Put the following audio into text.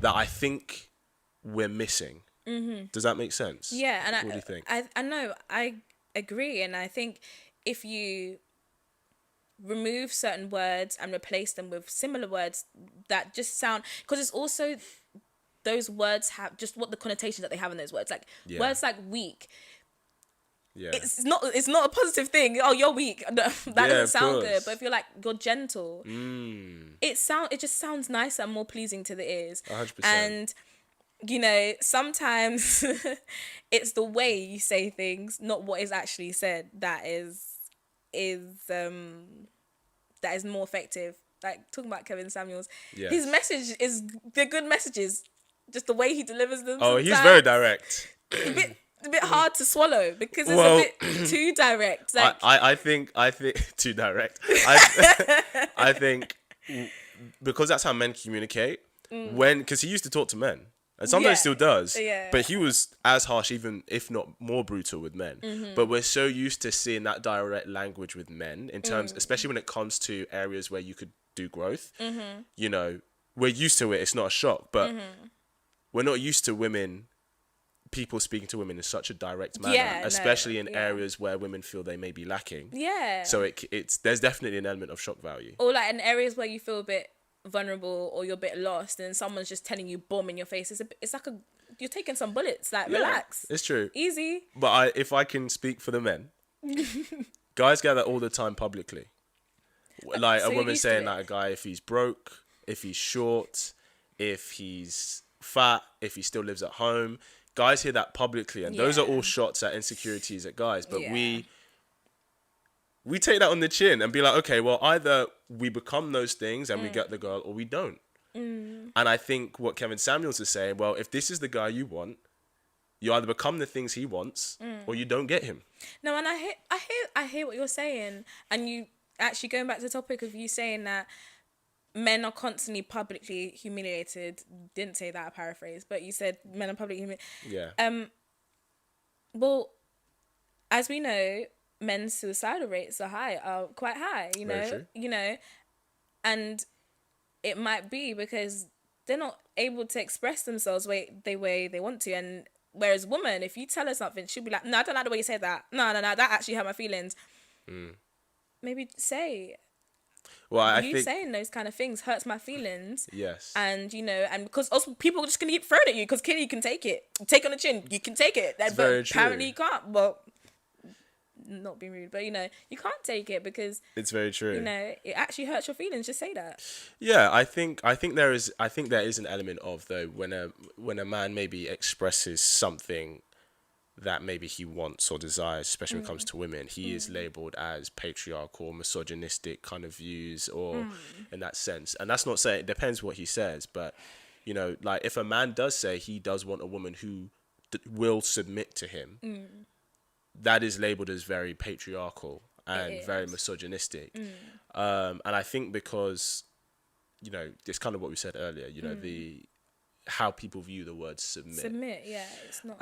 that I think we're missing. Does that make sense? Yeah, and What do you think? I know, I agree, and I think if you remove certain words and replace them with similar words that just sound, because it's also those words have just what the connotations that they have in those words, like Yeah. words like weak. Yeah. It's not a positive thing. Oh, you're weak. No, that Yeah, doesn't of sound good. course. But if you're like, you're gentle, Mm. it just sounds nicer and more pleasing to the ears. 100%. And you know, sometimes it's the way you say things, not what is actually said, that is more effective. Like talking about Kevin Samuels, Yes. his message is, they're good messages, just the way he delivers them. Oh, he's sometimes, very direct. a bit hard to swallow because it's Well, a bit too direct. Like I think too direct. I think because that's how men communicate. Because he used to talk to men, and sometimes Yeah. still does. Yeah. But he was as harsh, even if not more brutal, with men. But we're so used to seeing that direct language with men in terms, especially when it comes to areas where you could do growth. You know, we're used to it. It's not a shock, but we're not used to people speaking to women in such a direct manner, Yeah, no, especially in yeah. areas where women feel they may be lacking. yeah. So there's definitely an element of shock value. Or like in areas where you feel a bit vulnerable or you're a bit lost, and someone's just telling you boom in your face. It's like you're taking some bullets. Like Yeah, relax, it's true. easy. But if I can speak for the men, guys get that all the time publicly. Like So a you're woman used to saying it. that a guy, if he's broke, if he's short, if he's fat, if he still lives at home, guys hear that publicly, and those are Yeah. all shots at insecurities at guys. But Yeah. we take that on the chin and be like, okay, well, either we become those things and we get the girl, or we don't. And I think what Kevin Samuels is saying, well, if this is the guy you want, you either become the things he wants, or you don't get him. No, and I hear what you're saying, and you actually going back to the topic of you saying that men are constantly publicly humiliated. Didn't say that, I paraphrase, but you said men are publicly humiliated. Yeah. Well, as we know, men's suicidal rates are quite high. Very true. And it might be because they're not able to express themselves the way they want to. And whereas woman, if you tell her something, she'll be like, "No, I don't like the way you said that. No, that actually hurt my feelings." Maybe say, Well, I you think saying those kind of things hurts my feelings. yes. And and because also people are just gonna get thrown at you because clearly you can take it. Take on the chin, you can take it. But very true. apparently you can't. Well, not being rude, but you can't take it because It's very true. it actually hurts your feelings. Just say that. Yeah, I think there is an element of, though, when a man maybe expresses something that maybe he wants or desires, especially when it comes to women, he is labeled as patriarchal, misogynistic kind of views, or in that sense. And that's not saying, it depends what he says, but like if a man does say he does want a woman who will submit to him, that is labeled as very patriarchal and very misogynistic. And I think because it's kind of what we said earlier, the how people view the word submit. Yeah, it's not.